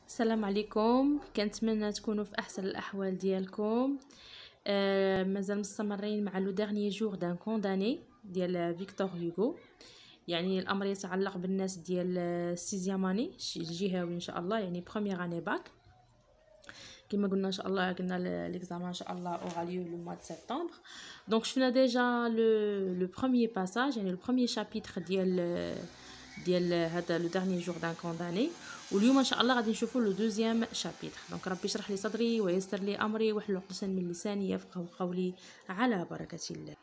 السلام عليكم. كنتمنى تكونوا في احسن الاحوال ديالكم. مازال مستمرين مع لو ديرني جور دان كونداني ديال فيكتور هوغو. يعني الامر يتعلق بالناس ديال السيزيام اني الجهوي ان شاء الله، يعني بروميير اني باك. كما قلنا ان شاء الله قلنا ليكزامان ان شاء الله اورا ليو لو موا دو سبتمبر. دونك شفنا ديجا لو بروميير باساج، يعني لو بروميير شابيتر ديال هذا لو ديرني جور دان كونداني. واليوم ان شاء الله غادي نشوفوا لو دوزيام شابيتر. دونك ربي يشرح لي صدري ويسر لي امري واحلل عقدة من لساني يفقهوا قولي على بركه الله.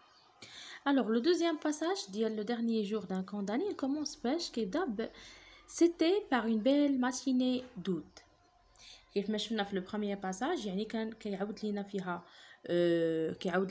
Alors le deuxième passage ديال le dernier jour d'un condamné, il commence باش كيبدا c'était par une belle matinée d'août. كيف ما شفنا في لو بروميير باساج، يعني كان كيعاود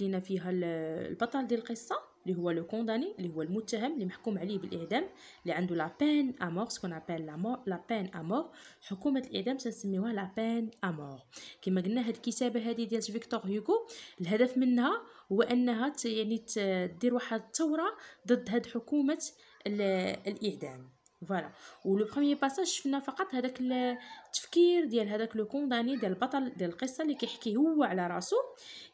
لينا فيها البطل ديال القصه اللي هو لو كونداني، اللي هو المتهم اللي محكوم عليه بالاعدام، اللي عنده لا بين امور، سكون ابل لا بين امور. حكومه الاعدام تسميوها لا بين امور. كما قلنا هاد الكتابه هذه ديال فيكتور هوغو الهدف منها هو انها يعني تدير واحد الثوره ضد هاد حكومه الاعدام. فوالا. ولو بروميير باساج شفنا فقط هذاك التفكير ديال هذاك لو كونداني ديال البطل ديال القصه اللي كيحكي هو على راسو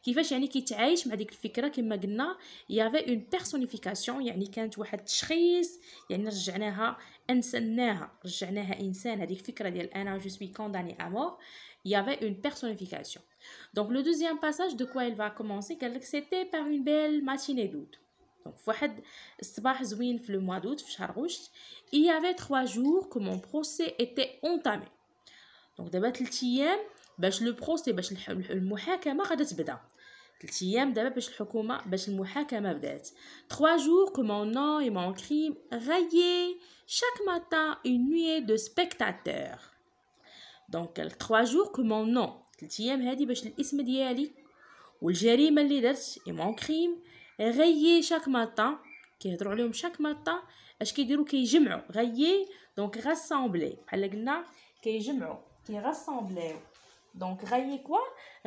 كيفاش يعني كيتعايش مع ديك الفكره. كما قلنا يافي اون بيرسونيفيكاسيون، يعني كانت واحد التشخيص، يعني رجعناها انسان. هذيك الفكره ديال انا جو سوي كونداني ا مور، يافي اون بيرسونيفيكاسيون. دونك لو دوزيام باساج دو كوا il va commencer قال لك c'était par une belle matinée d'août. Donc فواحد الصباح زوين في لو موا دوت في شهر غشت. il y avait 3 jours que mon procès était entamé. Donc دابا 3 ايام باش لو بروسي، باش المحاكمه غادا تبدا. 3 ايام دابا باش المحاكمه بدات. 3 jours que mon nom et mon crime rayaient chaque matin une nuée de spectateurs. Donc 3 jours que mon nom، 3 ايام هادي باش الاسم ديالي والجريمه اللي درت et mon crime غيي شاك ماتان، كيهضروا عليهم شاك ماتان. اش كيديروا؟ كيجمعوا غيي، دونك راسامبلي بحال قلنا كيجمعوا كيراسامبليو. دونك غيي كوا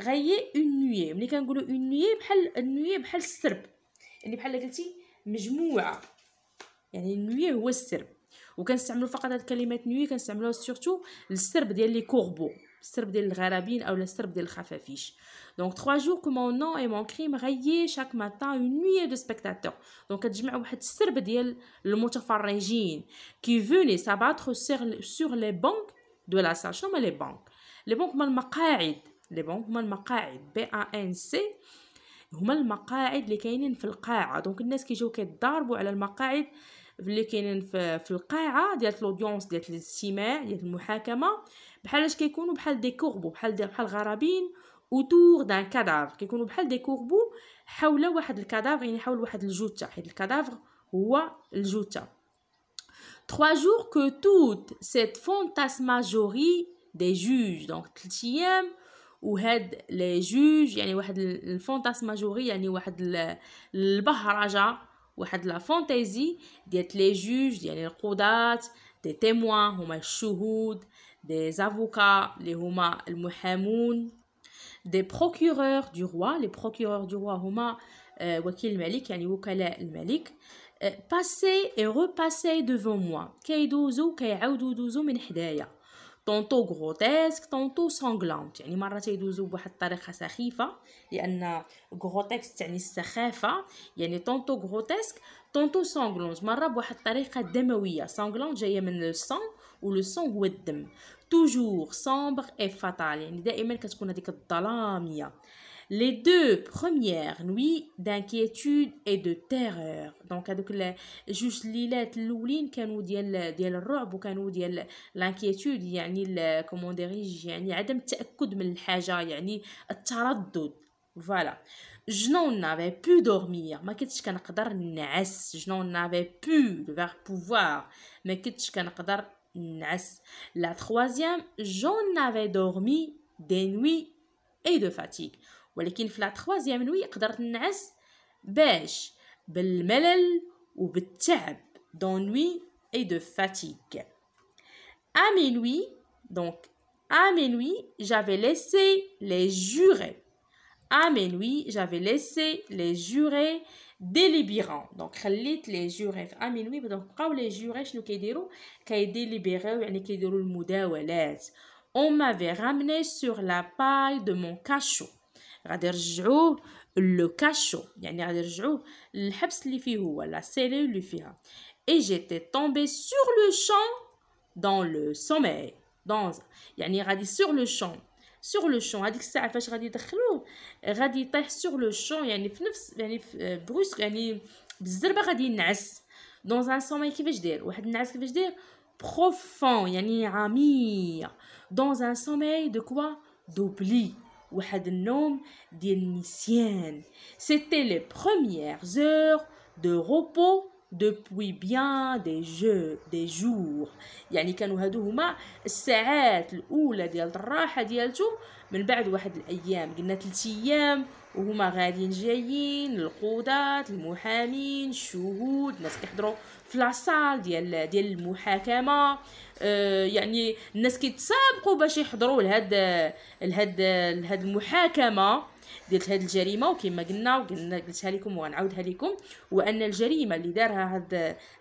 غيي اون نوي. ملي كنقولوا اون نوي بحال النوي بحال السرب، يعني بحال قلتي مجموعه، يعني النوي هو السرب. وكنستعملوا فقط هاد كلمه نوي كنستعملوها سورتو للسرب ديال لي كوربو، السرب ديال الغرابين او السرب ديال الخفافيش. Donc 3 jours que mon nom et mon crime rayaient chaque matin une nuée de spectateurs. Donc كتجمع واحد السرب ديال المتفرجين qui venaient s'abattre sur les bancs de la salle. شنو هما لي بانك؟ لي بانك هما المقاعد. لي بانك هما المقاعد بي ا ان سي، هما المقاعد اللي كاينين في القاعه. دونك الناس كيجيو كيتضاربوا على المقاعد اللي كاينين في القاعه ديال لودونس ديال الاستماع ديال المحاكمه. بحالاش كيكونوا بحال دي كوربو، بحال غرابين اوتور دان كادافر. كيكونوا بحال دي كوربو حول واحد الكادافر، يعني حول واحد الجثه، حيت الكادافر هو الجثه. 3 jours que toute cette fantasmagorie des juges. donc 3 ايام وهاد لي جوج، يعني واحد الفانتاسماجوري، يعني واحد البهرجه، واحد لا فانتازي ديال لي جوج، يعني القضاة، دي تيموان هما الشهود، دي زافوكا اللي هما المحامون، دي بروكورور دو روا. لي بروكورور دو روا هما وكيل الملك، يعني وكلاء الملك. passer et repasser devant moi، كيعاودوا يدوزوا من حدايا. طونطو غروتيسك طونطو سانغلانت، يعني مرة تيدوزو بواحد الطريقة سخيفة، لأن غروتيسك تعني السخافة، يعني طونطو غروتيسك طونطو سانغلانت مرة بواحد الطريقة دموية. سانغلانت جاية من السان، ولو هو الدم. توجور سامبر اي فاتال، يعني دائما كتكون هذيك الظلامية. Les 2 premières nuits d'inquiétude et de terreur. donc هذوك جوج ليلات الاولين كانوا ديال الرعب، وكانوا ديال لانكيتود، يعني كومون ديريج، يعني عدم التاكد من الحاجه، يعني التردد. فوالا. je n'en avais pu dormir، ما كنتش كنقدر نعس. je n'en avais pu le verbe pouvoir، ما كنتش كنقدر نعس. la troisième j'en avais dormi des nuits et de fatigue. ولكن في لا تخوازيام نوي قدرت نعس باش بالملل وبالتعب. d'ennui et de fatigue. à minuit j'avais laissé les jurés. à minuit j'avais laissé les jurés délibérants. donc خليت les jurés à minuit. donc بقاو les jurés شنو كيديروا؟ كيديليبيريو، يعني كيديروا المداولات. On m'avait ramené sur la paille de mon cachot. غادي يرجعوه لو كاشو يعني غادي يرجعوه للحبس اللي فيه هو لا سيلول اللي فيها. Et j'étais tombée sur le champ dans le sommeil. dans يعني غادي sur le champ. sur le champ هذيك الساعه فاش غادي يدخلوه غادي يطيح sur le champ يعني في نفس يعني في بروسك يعني بالزربه غادي ينعس. dans un sommeil كيفاش داير واحد النعاس كيفاش داير profond يعني عميق. dans un sommeil de quoi d'oubli واحد النوم ديال النسيان. c'était les premières heures de repos depuis bien des jours يعني كانوا هادو هما الساعات الاولى ديال الراحه ديالته من بعد واحد الايام. قلنا 3 ايام وهما غاديين جايين القضاة المحامين الشهود الناس كيحضروا في لاصال ديال المحاكمه. يعني الناس كيتسابقوا باش يحضروا لهاد المحاكمه ديال هاد الجريمه. وكما قلنا قلتها لكم وغنعاودها لكم وان الجريمه اللي دارها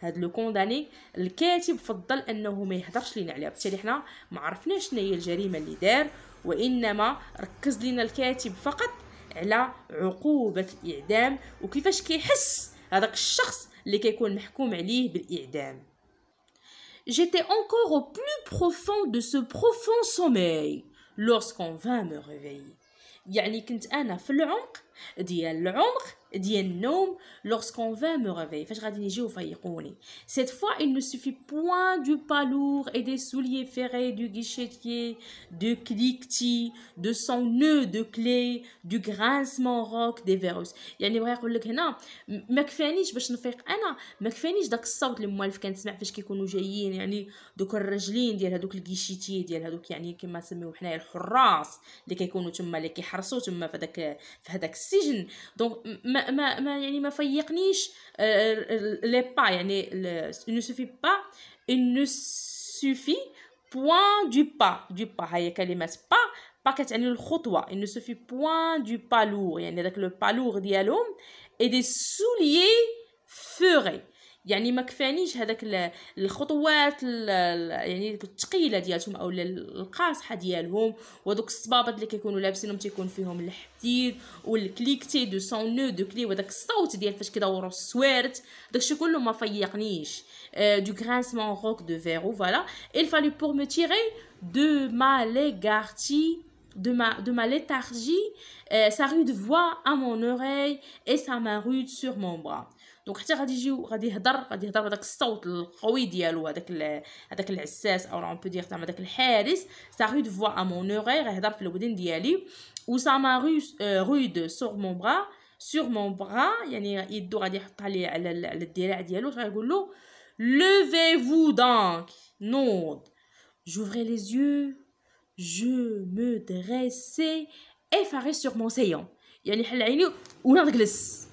هاد لو كونداني الكاتب فضل انه ما يهضرش لينا عليها. بالتالي حنا ما عرفناش شنو هي الجريمه اللي دار وانما ركز لنا الكاتب فقط على عقوبه الاعدام وكيفاش كيحس هذاك الشخص اللي كيكون محكوم عليه بالاعدام. J'étais encore au plus profond de ce profond sommeil lorsqu'on vint me réveiller. يعني كنت انا في العمق ديال النوم lorsqu'on vint me réveiller فاش غادي يجيو يفيقوني. cette fois il ne suffit point du pas lourd et des souliers ferrés du guichetier de cliquetis de son nœud de clé du grincement rock des verrous. يعني بغا يقول لك هنا ما كفانيش باش نفيق انا ما كفانيش داك الصوت اللي موالف كنسمع فاش كيكونوا جايين يعني دوك الرجلين ديال هذوك الكيشيتي ديال هذوك يعني كما نسميو حنايا الحراس اللي كيكونوا تما اللي كيحرسوا تما في هذاك السجن. دونك ما يعني ما فيقنيش لي با يعني il ne suffit point du pas هي كلمه با كتعني الخطوه. il ne suffit point du pas lourd يعني داك لو با لور ديالهم et des souliers ferrés يعني ما كفانيش هذاك الخطوات يعني الثقيله ديالهم او القاصحه ديالهم ودوك الصبابط اللي كيكونوا لابسينهم تيكون فيهم الحديد والكليكتي دو سون نو دو كلي وداك الصوت ديال فاش كيدوروا السوارت داكشي كله ما فيقنيش. du grincement rock de verrou voilà. il fallut pour me tirer de ma léthargie sa rude voix à mon oreille et sa main rude sur mon bras. دونك حتى غادي يهضر بداك الصوت القوي ديالو هذاك العساس او اون بو دير زعما داك الحارس. سا رود فوا ا مون اوغي غيهضر في الودن ديالي و سا ما رود سور مون برا يعني يدو غادي يحطها لي على الذراع ديالو غايقول له levez-vous donc نوض. j'ouvrais les yeux je me dressais effaré sur mon séant يعني حل عيني وناض جلس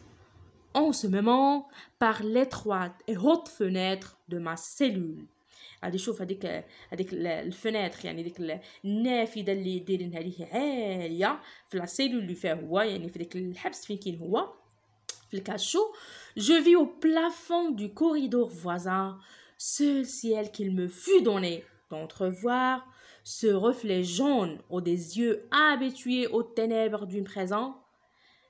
en ce moment par l'étroite et haute fenêtre de ma cellule. غادي نشوف هذيك الفناتر يعني ديك النافذه اللي دايرينها ليه عاليه في لا سيلول اللي فيها هو يعني في ديك الحبس فين كاين هو في الكاشو. je vis au plafond du corridor voisin seul ciel qu'il me fut donné d'entrevoir ce reflet jaune aux des yeux habitués aux ténèbres d'une prison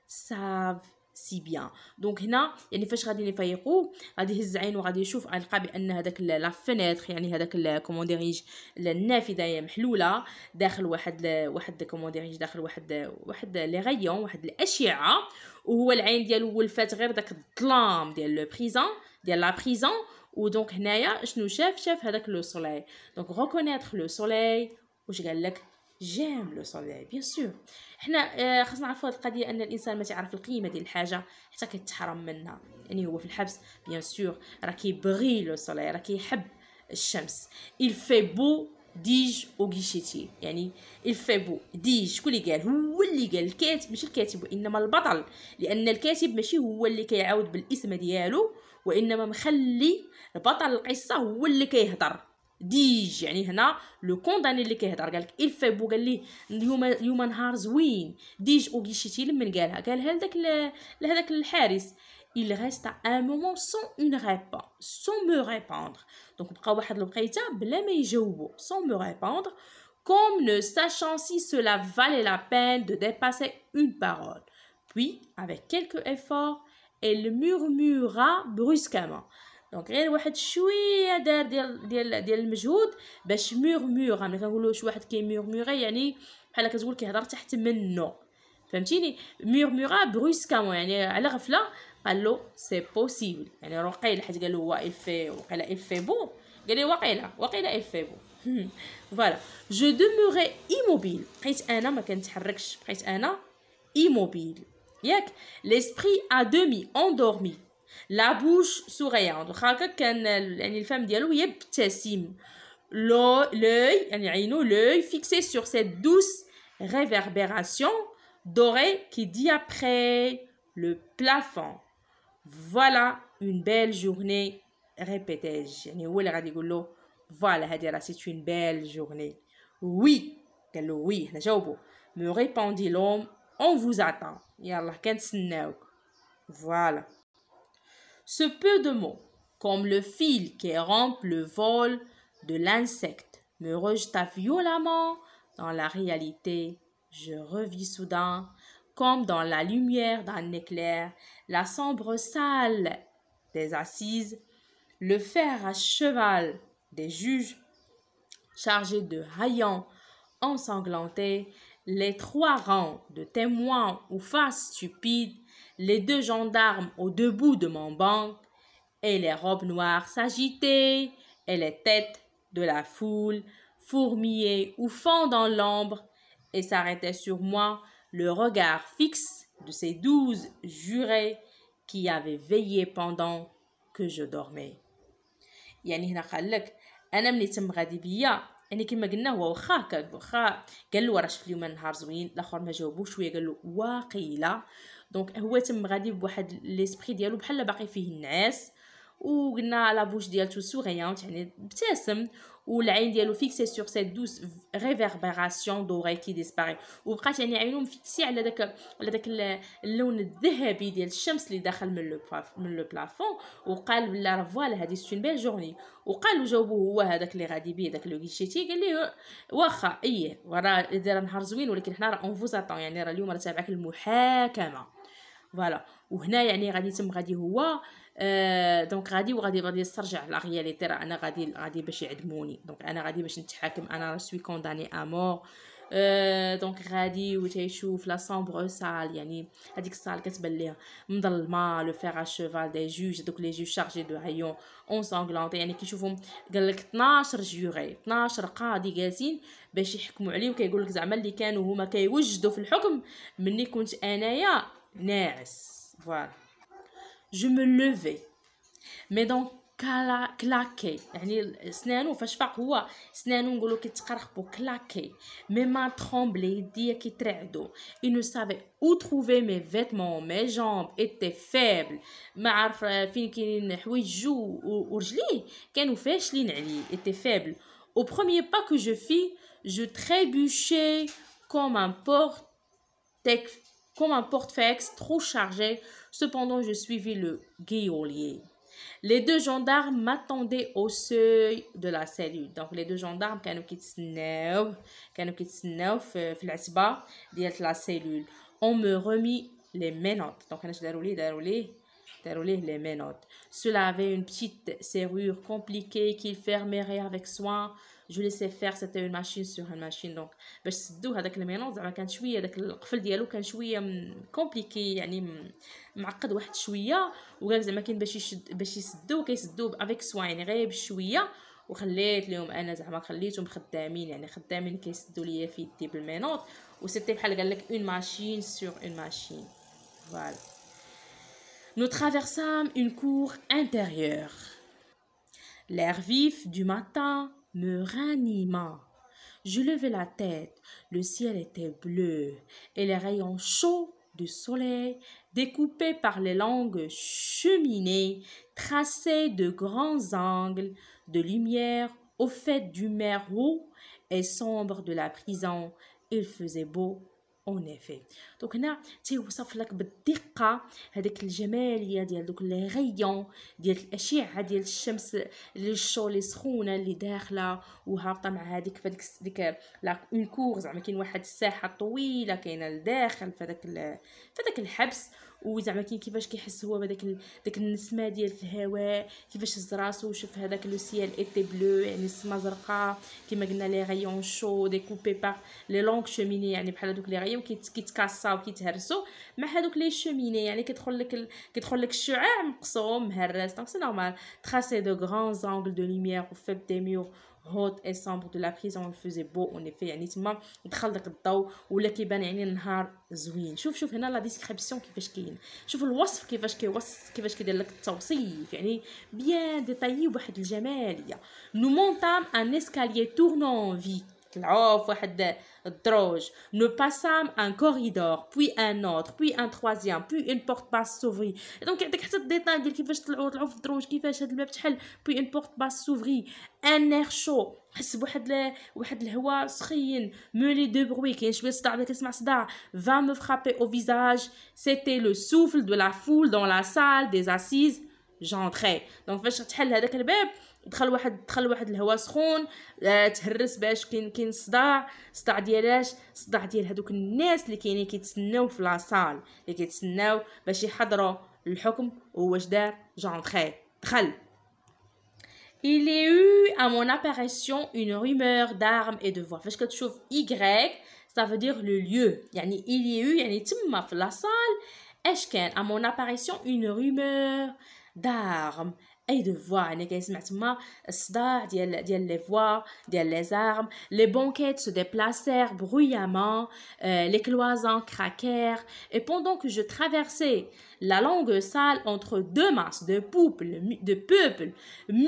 savent سي بيان. دونك هنا يعني فاش غادي يفيقوا غادي يهز عينو وغادي يشوف غيلقى بان هذاك لا فينيتر يعني هذاك كومون ديريج النافذه هي محلوله داخل واحد كومون ديريج داخل واحد لي غيون واحد الاشعه وهو العين ديالو ولفات غير داك الظلام ديال لو بريزون ديال لا بريزون. ودونك هنايا شنو شاف هذاك لو سوليل. دونك ريكونيتر لو سوليل واش قال لك جيم لو سوليل بيان سور. حنا خصنا نعرفوا هذه القضيه ان الانسان ما تعرف القيمه ديال الحاجه حتى كيتحرم منها. يعني هو في الحبس بيان سور راه كيبغي لو سوليل راه كيحب الشمس. il fait beau ديج او غيشيتي يعني il fait beau ديج شكون اللي قال هو اللي قال الكاتب ماشي الكاتب وانما البطل لان الكاتب ماشي هو اللي كيعاود بالاسم ديالو وانما مخلي البطل القصه هو اللي كيهضر. ديج يعني هنا لو كونداني اللي كيهضر قالك الفيبو قال ليه اليوم نهار زوين. ديج او غيشيتي لمن قالها لهذاك الحارس. il reste un moment sans me répondre. donc بقى واحد الوقيته بلا ما يجاوبو sans me répondre comme ne sachant si cela valait la peine de dépasser une parole. Puis, avec quelques efforts, elle murmura brusquement. دونك غير واحد شويه دار ديال المجهود باش مورمور. ملي كنقولوا شي واحد كيمورموري يعني بحال كتقول كيهضر تحت منه، فهمتيني؟ مورمورا بروسكامون يعني على غفله قال له سي بوسيبل، يعني وقيله حيت قال له هو وقيله il fait beau، قال لي وقيله il fait beau. فوالا جو دوموري ايموبيل، بقيت انا ما كنتحركش، بقيت انا immobile ياك. l'esprit à demi endormi، la bouche souriante، واخا هكا كان يعني الفم ديالو يبتسم، l'œil يعني عينو l'œil fixé sur cette douce réverbération dorée qui dit après le plafond. Voilà une belle journée، répétais-je. يعني هو اللي غادي يقول له فوالا هادي راه c'est une belle journée. Oui، قال له oui، حنا جاوبو. me répondit l'homme، on vous attend، يلا كنتسناوك. Voilà. Ce peu de mots, comme le fil qui rompt le vol de l'insecte, me rejeta violemment dans la réalité. Je revis soudain, comme dans la lumière d'un éclair, la sombre salle des assises, le fer à cheval des juges, chargés de haillons ensanglantés, les 3 rangs de témoins aux faces stupides, les 2 gendarmes au debout de mon banc, et les robes noires s'agitaient, et les têtes de la foule fourmillaient au fond dans l'ombre, et s'arrêtait sur moi le regard fixe de ces 12 jurés qui avaient veillé pendant que je dormais. يعني هنا قال لك انا ملي تم غادي بيا، يعني كما قلنا هو واخا قال له راه شفت اليوم نهار زوين، الاخر ما جاوبوش شويه قال له واقيلا. دونك هو تم غادي بواحد ليسبري ديالو بحال باقي فيه النعاس، وقلنا لا بوش ديالتو سوريونت يعني ابتسم، والعين ديالو فيكسي سور سيت دوس ريفربيراسيون دوري كي ديسباري، وبقات يعني عينو مفيكسي على داك اللون الذهبي ديال الشمس اللي داخل من لو بلافون، وقال بلا راه فوالا هادي سون بيل جورني. وقالوا جاوبوه هو هذاك اللي غادي بيه داك لو غيشيتي، قال ليه واخا ايه وراه داير نهار زوين، ولكن حنا راه اون فوز اتون، يعني راه اليوم راه تابعك المحاكمه. فوالا وهنا يعني غادي يتم غادي هو دونك غادي يسترجع لا رياليتي، راه انا غادي باش يعدموني، دونك انا غادي باش نتحاكم، انا سوي كونداني ا مور. دونك غادي وتيشوف لا سامبر سال، يعني هذيك الصال كتبان ليها مظلمه، لو فير ا شوفال دي جوج، دوك لي جوج شارجي دو هايون اون سانغلانتي، يعني كيشوفهم قال لك 12 جوري 12 قاضي جالسين باش يحكموا عليه، وكيقول لك زعما اللي كانوا هما كيوجدوا في الحكم مني كنت انايا ناعس. فوالا je me levais mais donc claqué، يعني سنانو فاش فاق هو سنانو نقولوا كيتقرقبوا كلاكي، مي ما ترومبلي يديا كيترعدوا. il ne savait où trouver mes vêtements، mes jambes étaient faibles، ما عرف فين كاينين حوايجو ورجليه كانوا فاشلين عليه، étaient faibles. au premier pas que je fis je trébuchais comme un portefeuille trop chargé. Cependant, je suivis le geôlier. Les 2 gendarmes m'attendaient au seuil de la cellule. Donc, les 2 gendarmes كانوا كيتسناو في العتبة ديال la cellule. On me remit les menottes. Donc, انا داروا ليه les menottes. Cela avait une petite serrure compliquée qu'il fermerait avec soin. جو ليسي فير، سيتي اون ماشين سور ان ماشين. دونك باش تسدوه هذاك المينوط زعما كان شويه داك القفل ديالو كان شويه كومبليكي، يعني معقد واحد شويه، وقال زعما كاين باش يسدوه كيسدوه افيك سوين، يعني غير بشويه. وخليت لهم انا زعما خليتهم خدامين، يعني خدامين كيسدوا ليا في يدي بالمينوط، وسيتي بحال قال لك اون ماشين سور اون ماشين. فوالا nous traversâmes une cour intérieure. L'air vif du matin me ranima. Je levai la tête, le ciel était bleu et les rayons chauds du soleil, découpés par les longues cheminées, traçaient de grands angles de lumière au fait du mer roux et sombre de la prison. Il faisait beau اون افي. دونك هنا تيوصف لك بالدقه هذاك الجماليه ديال دوك لي غيون ديال الاشعه ديال الشمس اللي الشو لي سخونه اللي داخله وهابطه مع هذيك فديك ديك لا اون كور، زعما كاين واحد الساحه طويله كاينه لداخل فداك الحبس، وزعما كاين كيفاش كيحس هو بداك داك النسمه ديال الهواء، كيفاش هز راسو وشوف هذاك لو سيال ايتي بلو يعني السما زرقاء كيما قلنا لي غيون شو ديكوبي بار لي لونغ شوميني، يعني بحال هذوك لي غيون كيتكاساو كيتهرسوا مع هذوك لي شوميني، يعني كيدخل لك الشعاع مقسوم مهرس. دونك سي نورمال تراسي دو غران زانغل دو لوميير au fait des murs haute et sombre de la prison. il faisait beau en effet، يعني تما دخل داك الضوء ولا كيبان يعني النهار زوين. شوف هنا لا ديسكريبسيون كيفاش كاين، شوف الوصف كيفاش كيدير لك التوصيف، يعني بيان ديتايي بواحد الجماليه. نو مونتام ان اسكاليي تورنون في، طلعوا في واحد الدروج. نو باسام ان كوريدور بوي ان اوتر بوي ان تروازيام بوي اون بورت باس سوفري. دونك يعطيك حتى الديتاي ديال كيفاش طلعوا في الدروج، كيفاش هاد الباب تحل، بوي اون بورت باس سوفري. ان اير شو، حس واحد الهواء سخين. مولي دو بروي، كاين شويه صداع، بدا كتسمع صداع. va me frapper au visage c'était le souffle de la foule dans la salle des assises. j'entrais. دونك فاش تحل هذاك الباب دخل واحد الهواء سخون، تهرس باش كاين صداع ديالاش صداع ديال هذوك الناس اللي كاينين كيتسناو في لاصال، اللي كيتسناو باش يحضروا الحكم. واش دار؟ j'entrais، دخل. Il y a eu à mon apparition une rumeur d'armes et de voix. فاش كتشوف Y ça veut dire le lieu، يعني il y a eu يعني تما في لاصال اش كان à mon apparition une rumeur d'armes et de voix، يعني كيسمع تما الصداع ديال les voix ديال les armes. les banquettes se déplacèrent bruyamment, les cloisons craquèrent, et pendant que je traversais la longue salle entre deux masses de peuple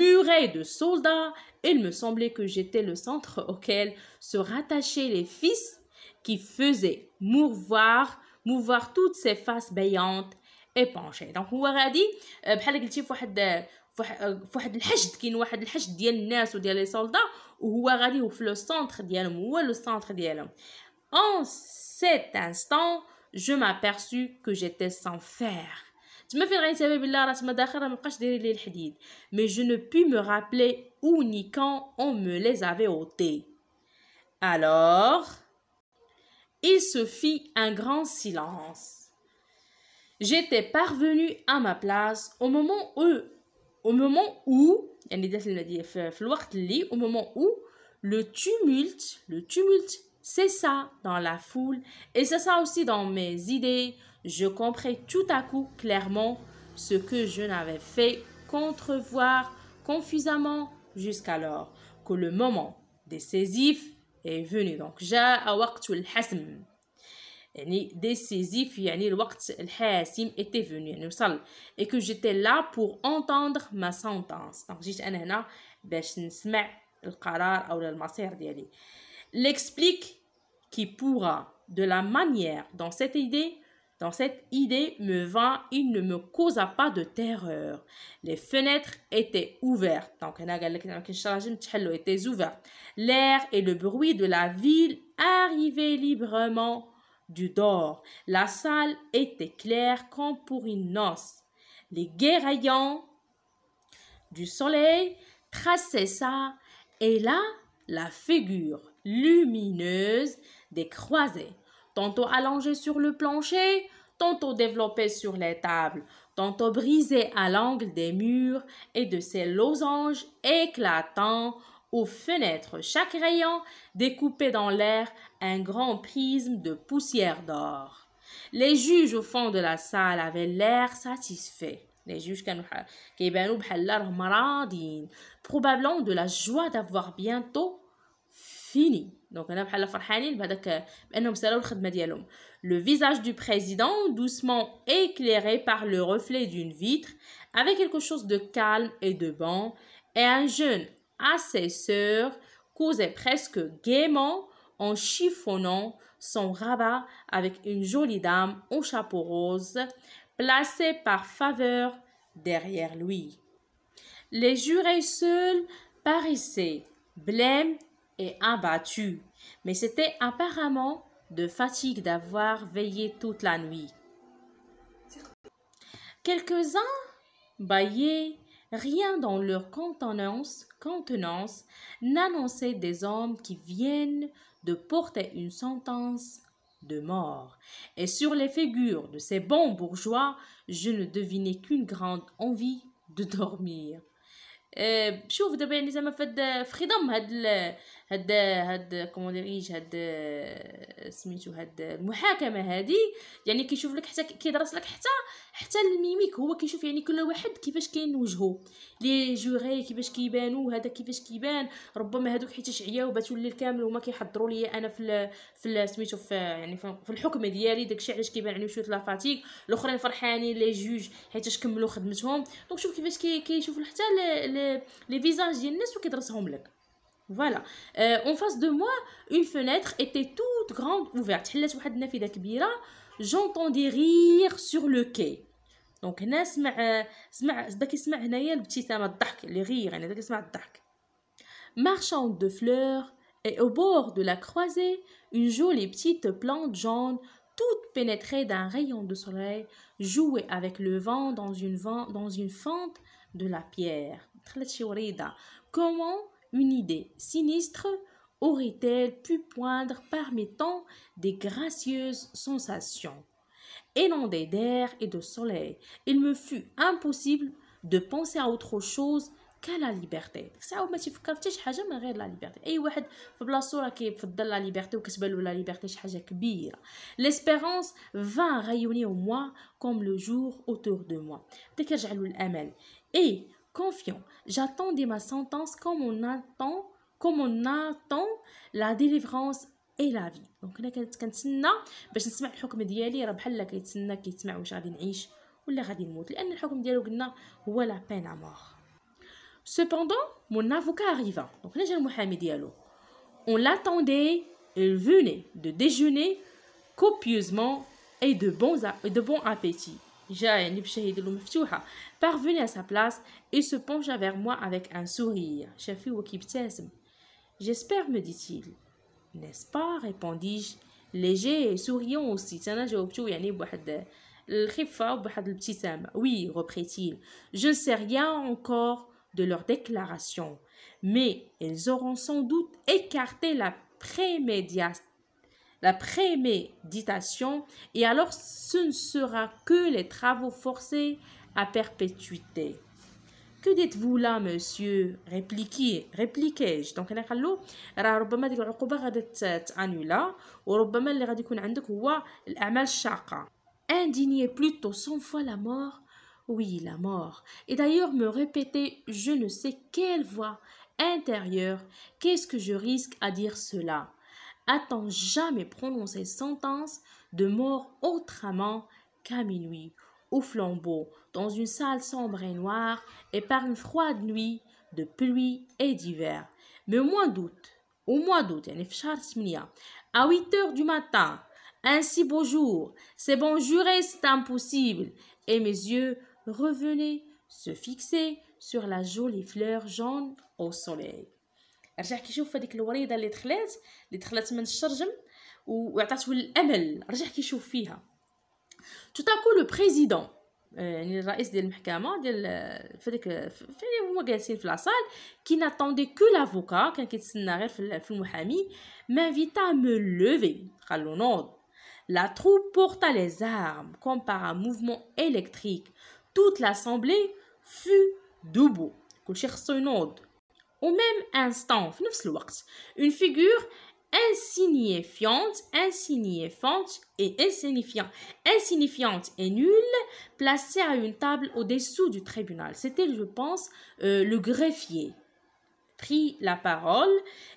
murés de soldats, il me semblait que j'étais le centre auquel se rattachaient les fils qui faisaient mouvoir toutes ces faces béantes et penchées. donc هو غادي بحال قلتي فواحد الحشد، كاين واحد الحشد ديال الناس وديال لي سولدا، وهو غادي في لو سونتر ديالهم، هو لو سونتر ديالهم. en cet instant je m'aperçus que j'étais sans fer. تما فين غنتبه بالله راه تما داخل راه مابقاش دايرين ليه الحديد. mais je ne puis me rappeler où ni quand on me les avait ôtés. alors il se fit un grand silence. j'étais parvenue à ma place au moment où يعني دات المدينة في الوقت اللي au moment où le tumulte cessa dans la foule et cessa aussi dans mes idées. je compris tout à coup clairement ce que je n'avais fait qu'entrevoir confusément jusqu'alors, que le moment décisif est venu. donc جاء وقت الحسم، يعني décisif يعني الوقت الحاسم était venu يعني وصل. et que j'étais là pour entendre ma sentence. donc جيت انا هنا باش نسمع القرار او المصير ديالي. l'explique qui pourra de la manière dont cette idée me vint, il ne me causa pas de terreur. les fenêtres étaient ouvertes. donc هنا قال لك ما كاينش راجل تحلو étaient ouvertes. l'air et le bruit de la ville arrivaient librement du dehors. la salle était claire comme pour une noce. les gais rayons du soleil traçaient ça et là la figure lumineuse des croisés, tantôt allongée sur le plancher, tantôt développée sur les tables, tantôt brisée à l'angle des murs et de ces losanges éclatants aux fenêtres. chaque rayon découpait dans l'air un grand prisme de poussière d'or. les juges au fond de la salle avaient l'air satisfaits. les juges كيبانوا بحال راهم راضيين. probablement de la joie d'avoir bientôt fini. donc انا بحال فرحانين بهذاك بانهم سالوا الخدمه ديالهم. le visage du président doucement éclairé par le reflet d'une vitre avait quelque chose de calme et de bon, et un jeune assesseur causait presque gaiement en chiffonnant son rabat avec une jolie dame au chapeau rose placée par faveur derrière lui. les jurés seuls paraissaient blêmes et abattus, mais c'était apparemment de fatigue d'avoir veillé toute la nuit. Quelques-uns bâillaient, rien dans leur contenance n'annonçait des hommes qui viennent de porter une sentence de mort. Et sur les figures de ces bons bourgeois, je ne devinais qu'une grande envie de dormir. شوف دابا يعني زعما في خضم هاد كومون ديريج هاد سميتو هاد المحاكمه هادي يعني كيشوف لك حتى كيدرس لك حتى الميميك هو كيشوف يعني كل واحد كيفاش كاين وجهه لي جوري كيفاش كيبانوا هذا كيفاش كيبان ربما هادوك حيتاش عياو باتوا الليل كامل هما كيحضروا لي انا في سميتو في يعني في الحكم ديالي داكشي علاش كيبان عليهم شويه لا فاتيك الاخرين فرحانين لي جوج حيتاش كملوا خدمتهم دونك شوف كيفاش كيشوفوا حتى les visages ديال الناس وكيدرسهم لك. Voilà. En face de moi, une fenêtre était toute grande ouverte. حلات واحد النافذة كبيرة. J'entendais rire sur le quai. Donc هنا بدا كيسمع هنايا الابتسامة الضحك اللي غير يعني بدا كيسمع الضحك. Marchand de fleurs et au bord de la croisée, une jolie petite plante jaune toute pénétrée d'un rayon de soleil jouait avec le vent dans une fente de la pierre. Comment une idée sinistre aurait-elle pu poindre permettant des gracieuses sensations inondées d'air et de soleil? Il me fut impossible de penser à autre chose qu'à la liberté. ساعه ما تفكر حتى شي حاجه من غير لا ليبرتي اي واحد في بلاصتو راه كيفضل لا ليبرتي وكتبان له لا ليبرتي شي حاجه كبيره. L'espérance vint rayonner en moi comme le jour autour de moi. بدا كيرجع له الامل. Et confiant, j'attendais ma sentence comme on attend la délivrance et la vie. Donc هنا كنتسنى باش نسمع الحكم ديالي راه بحال كيتسمع واش غادي نعيش ولا غادي نموت لان الحكم ديالو قلنا هو لا peine à mort. Cependant, mon avocat arriva. Donc là, j'ai le Mohamed Diallo. On l'attendait, il venait de déjeuner copieusement et de bon appétit. Parvenu à sa place et se pencha vers moi avec un sourire. J'espère, me dit-il. N'est-ce pas, répondis-je, léger et souriant aussi. Oui, reprit-il. Je ne sais rien encore de leur déclaration, mais ils auront sans doute écarté la préméditation et alors ce ne sera que les travaux forcés à perpétuité. Que dites-vous là, monsieur? répliquai-je. Donc هنا قالو راه ربما ديك العقوبة غادي تانولا وربما اللي غادي يكون عندك هو الأعمال الشاقة. Indigné plutôt 100 fois la mort. Oui, la mort. Et d'ailleurs me répéter je ne sais quelle voix intérieure, qu'est-ce que je risque à dire cela? A-t-on jamais prononcé sentence de mort autrement qu'à minuit, au flambeau, dans une salle sombre et noire, et par une froide nuit de pluie et d'hiver? Mais au mois d'août, يعني في شهر 8, à 8 heures du matin, un si beau jour, c'est bon jurer, c'est impossible, et mes yeux revenaient se fixer sur la jolie fleur jaune au soleil. رجع كيشوف هذيك الوريده اللي دخلت من الشرجم وعطاته الامل رجع كيشوف فيها. Tout à coup le président يعني الرئيس ديال المحكمه ديال فديك هما جالسين في لاصال qui n'attendait que l'avocat كان كيتسنى غير في المحامي m'invita à me lever قال له نوض. La troupe porta les armes comme par un mouvement électrique. Toute l'assemblée fut debout. كلشي خصو ينوض. Au même instant, في نفس الوقت, une figure insignifiante et nulle placée à une table au-dessous du tribunal. C'était, je pense, le greffier. Prit la parole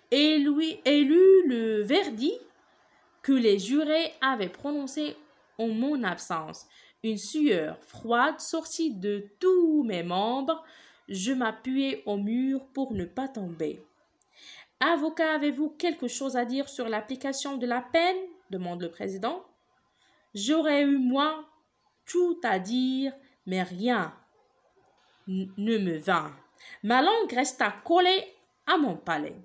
et lut le verdict que les jurés avaient prononcé en mon absence. Une sueur froide sortit de tous mes membres. Je m'appuyai au mur pour ne pas tomber. Avocat, avez-vous quelque chose à dire sur l'application de la peine? Demande le président. J'aurais eu, moi, tout à dire, mais rien ne me vint. Ma langue resta collée à mon palais.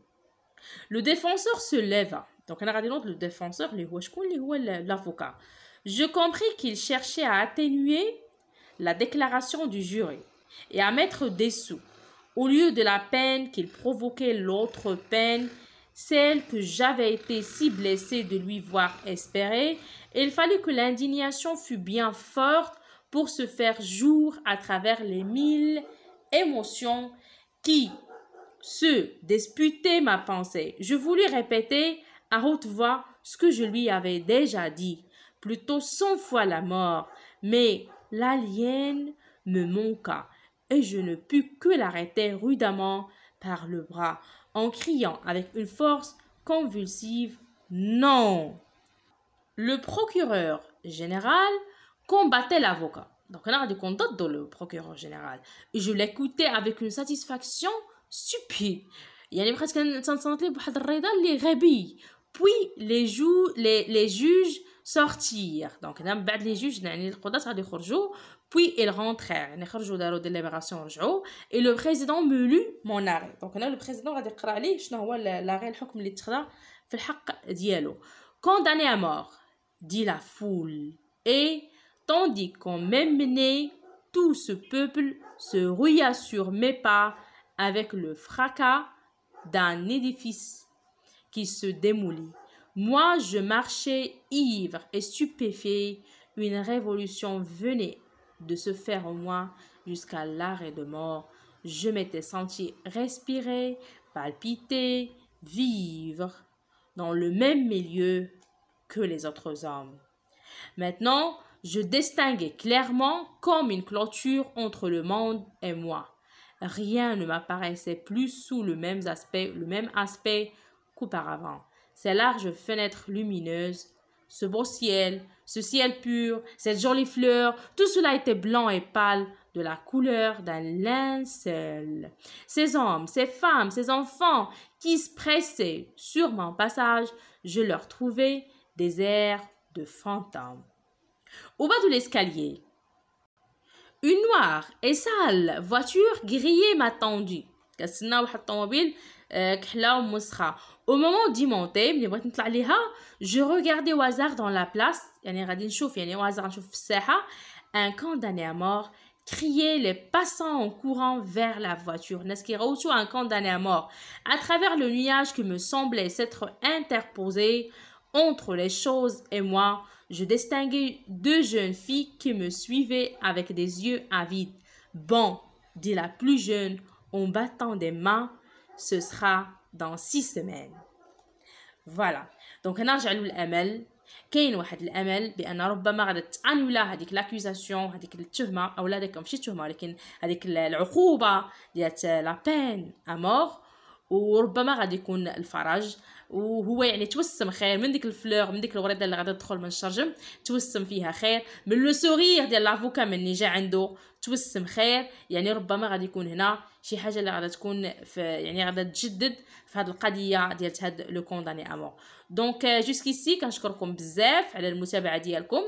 Le défenseur se leva. Donc, on a regardé le défenseur, l'avocat. Je compris qu'il cherchait à atténuer la déclaration du jury et à mettre dessous, au lieu de la peine qu'il provoquait, l'autre peine, celle que j'avais été si blessée de lui voir espérer. Il fallait que l'indignation fût bien forte pour se faire jour à travers les 1000 émotions qui se disputaient ma pensée. Je voulus répéter à haute voix ce que je lui avais déjà dit, plutôt 100 fois la mort, mais l'alien me manqua et je ne pus que l'arrêter rudement par le bras en criant avec une force convulsive « Non !» Le procureur général combattait l'avocat. Donc, on a dit qu'on dans le procureur général. Et je l'écoutais avec une satisfaction stupide. يعني presque تنصنت لي بواحد الرضا اللي غبي. Puis les juges sortirent. Donc, من بعد les juges يعني القضاة غادي يخرجوا. Puis ils rentrèrent. يعني خرجوا داروا délibération ورجعوا. Et le président me lut mon arrêt. Donc, هنا le président غادي يقرا عليه شنو هو l'arrêt الحكم اللي اتخذ في الحق ديالو. Condamné à mort, dit la foule. Et tandis qu'on m'emmenait, tout ce peuple se rua sur mes pas avec le fracas d'un édifice qui se démolit. Moi, je marchais ivre et stupéfait. Une révolution venait de se faire en moi jusqu'à l'arrêt de mort. Je m'étais senti respirer, palpiter, vivre dans le même milieu que les autres hommes. Maintenant, je distinguais clairement comme une clôture entre le monde et moi. Rien ne m'apparaissait plus sous le même aspect qu'auparavant. Ces larges fenêtres lumineuses, ce beau ciel, ce ciel pur, cette jolie fleur, tout cela était blanc et pâle de la couleur d'un linceul. Ces hommes, ces femmes, ces enfants qui se pressaient sur mon passage, je leur trouvais des airs de fantômes. Au bas de l'escalier, une noire et sale voiture grillée m'attendit. Au moment d'y monter, je regardais au hasard dans la place, un condamné à mort criait les passants en courant vers la voiture. Un condamné à mort. À travers le nuage qui me semblait s'être interposé entre les choses et moi, je distinguais deux jeunes filles qui me suivaient avec des yeux avides. Bon, dit la plus jeune en battant des mains, ce sera dans 6 semaines. Voilà. Donc نرجع للأمل. كاين واحد الامل بان ربما غادي تانيولا هذيك لاكوزاسيون هذيك التهمه او لا هذيك ماشي تهمه ولكن هذيك العقوبه ديال لا بين امور وربما غادي يكون الفرج وهو يعني توسم خير من ديك الفلور من ديك الورده اللي غادي تدخل من الشرجم توسم فيها خير من لو سورير ديال لافوكا مني جا عنده توسم خير يعني ربما غادي يكون هنا شي حاجه اللي غادي تكون في يعني غادي تجدد في هذه القضيه ديال هاد لو كونداني امور. دونك جوسكيسي كنشكركم بزاف على المتابعه ديالكم.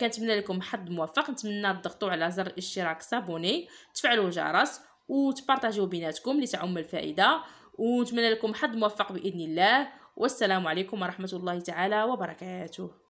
كنتمنى لكم حظ موفق. نتمنى تضغطوا على زر الاشتراك سابوني تفعلوا الجرس وتبارطاجيو بيناتكم لتعم الفائده ونتمنى لكم حظ موفق باذن الله. والسلام عليكم ورحمه الله تعالى وبركاته.